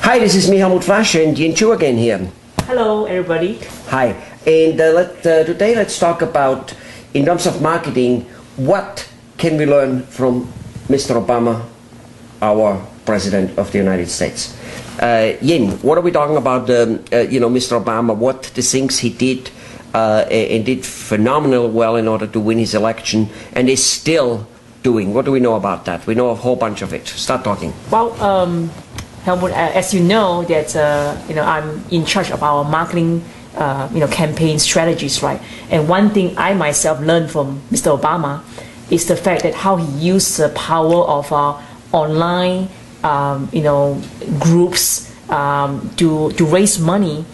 Hi, this is me, Helmut Flasch, and Yin Chu again here. Hello, everybody. Hi, and today let's talk about, in terms of marketing, what can we learn from Mr. Obama, our President of the United States. Yin, what are we talking about, Mr. Obama, what the things he did and did phenomenal well in order to win his election, and is still doing? What do we know about that? We know a whole bunch of it. Start talking. Well, Helmut, as you know, that I'm in charge of our marketing, campaign strategies, right? And one thing I myself learned from Mr. Obama is the fact that how he used the power of online, groups to raise money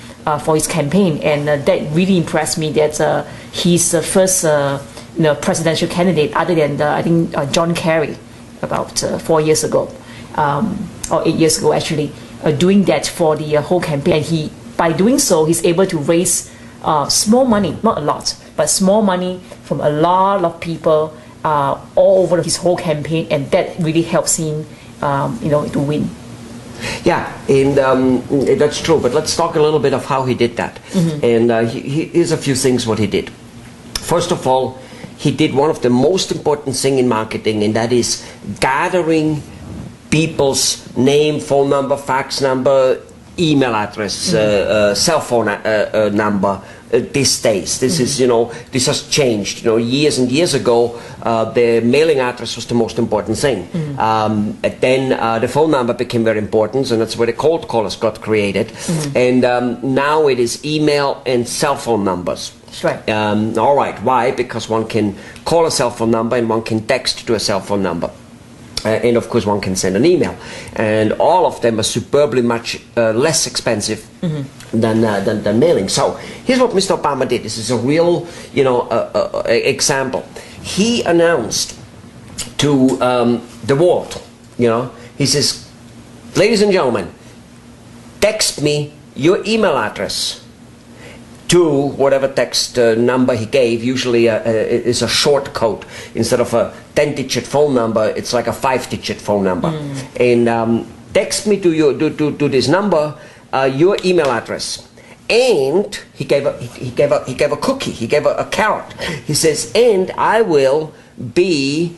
for his campaign, and that really impressed me. That he's the first, presidential candidate other than I think John Kerry about 4 years ago. Or 8 years ago, actually, doing that for the whole campaign. And by doing so, he's able to raise small money, not a lot, but small money from a lot of people all over his whole campaign, and that really helps him, to win. Yeah, and that's true. But let's talk a little bit of how he did that. Mm-hmm. And here's a few things what he did. First of all, he did one of the most important things in marketing, and that is gathering people's name, phone number, fax number, email address, cell phone number these days. This is, this has changed. Years and years ago, the mailing address was the most important thing. Then the phone number became very important, and that's where the cold callers got created. And now it is email and cell phone numbers. That's right. All right. Why? Because one can call a cell phone number and one can text to a cell phone number. And of course one can send an email, and all of them are superbly much less expensive than mailing. So here's what Mr. Obama did. This is a real example. He announced to the world, he says, ladies and gentlemen, text me your email address to whatever text number he gave. Usually is a short code. Instead of a 10-digit phone number, it's like a 5-digit phone number. And text me to this number your email address. And he gave a cookie. He gave a carrot. He says, and I will be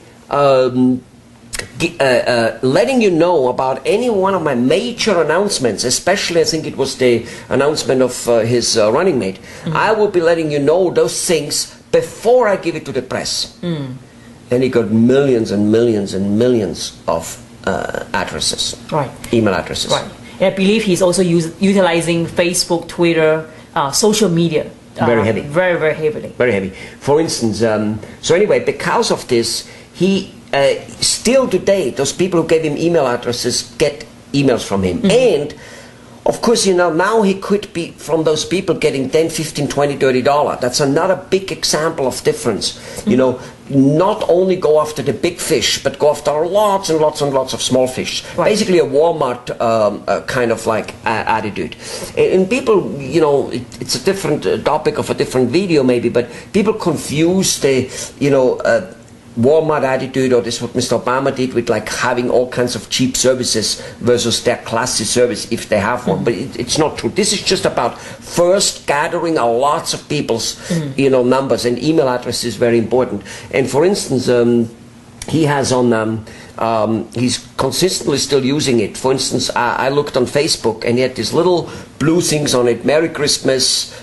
letting you know about any one of my major announcements, especially I think it was the announcement of his running mate. I will be letting you know those things before I give it to the press. And he got millions and millions and millions of addresses, right? Email addresses, right? And I believe he's also utilizing Facebook, Twitter, social media. Very heavy. Very, very heavily. Very heavy. For instance, so anyway, because of this, he still today, those people who gave him email addresses get emails from him. And of course, now he could be from those people getting $10, $15, $20, $30. That's another big example of difference. Not only go after the big fish, but go after lots and lots and lots of small fish. Right. Basically a Walmart kind of like attitude. And people, it's a different topic of a different video maybe, but people confuse the, Walmart attitude, or this is what Mr. Obama did with like having all kinds of cheap services versus their classy service if they have one. But it's not true. This is just about first gathering a lots of people's numbers, and email address is very important. And for instance, he has on he's consistently still using it. For instance, I looked on Facebook and he had these little blue things on it, Merry Christmas,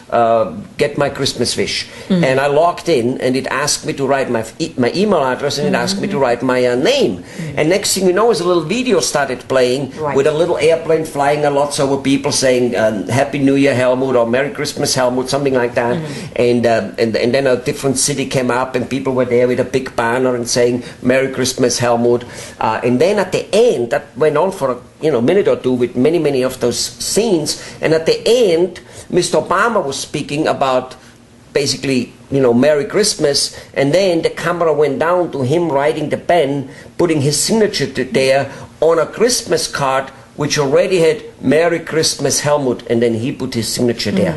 get my Christmas wish. And I logged in and it asked me to write my email address, and it asked me to write my name. And next thing you know is a little video started playing with a little airplane flying a lot over people saying Happy New Year Helmut, or Merry Christmas Helmut, something like that. And then a different city came up and people were there with a big banner and saying Merry Christmas Helmut. And then at the end, that went on for a minute or two with many of those scenes, and at the end Mr. Obama was speaking about basically Merry Christmas, and then the camera went down to him writing the pen, putting his signature there on a Christmas card which already had Merry Christmas Helmut, and then he put his signature there.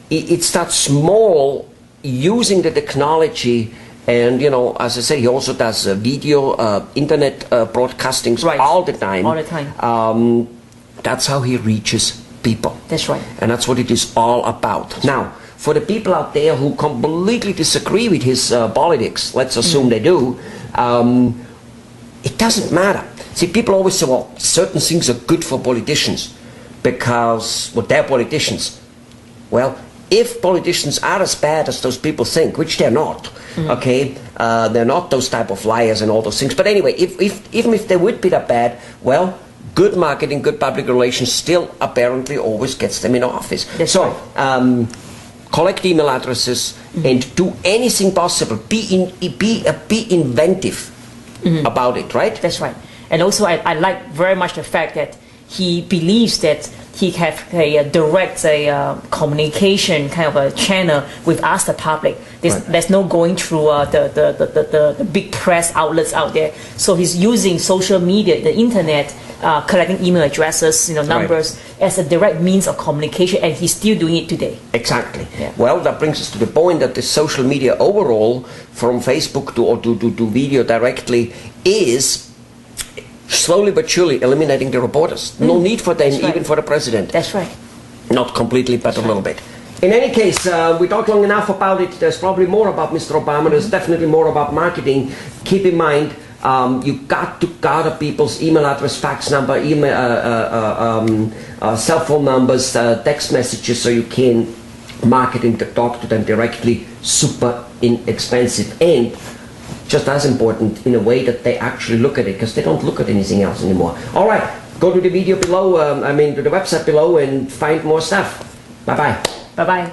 It's that small, using the technology. And, as I said, he also does video, internet broadcastings all the time. All the time. That's how he reaches people. That's right. And that's what it is all about. Now, for the people out there who completely disagree with his politics, let's assume they do, it doesn't matter. See, people always say, well, certain things are good for politicians because, well, they're politicians. Well, if politicians are as bad as those people think, which they're not, okay, they're not those type of liars and all those things. But anyway, even if they would be that bad, well, good marketing, good public relations still apparently always gets them in office. That's so, right. Collect email addresses and do anything possible. Be inventive about it, right? That's right. And also, I like very much the fact that he believes that he have a direct communication kind of a channel with us, the public. There's no going through the big press outlets out there. So he's using social media, the internet, collecting email addresses, numbers as a direct means of communication, and he's still doing it today. Exactly. Yeah. Well, that brings us to the point that the social media overall, from Facebook to video directly, is slowly but surely eliminating the reporters. No need for them, even for the president. That's right. Not completely, but a little bit. In any case, we talked long enough about it. There's probably more about Mr. Obama. There's definitely more about marketing. Keep in mind, you got to gather people's email address, fax number, email, cell phone numbers, text messages, so you can market and talk to them directly. Super inexpensive. And just as important, in a way that they actually look at it, because they don't look at anything else anymore. All right, go to the video below, to the website below and find more stuff. Bye-bye. Bye-bye.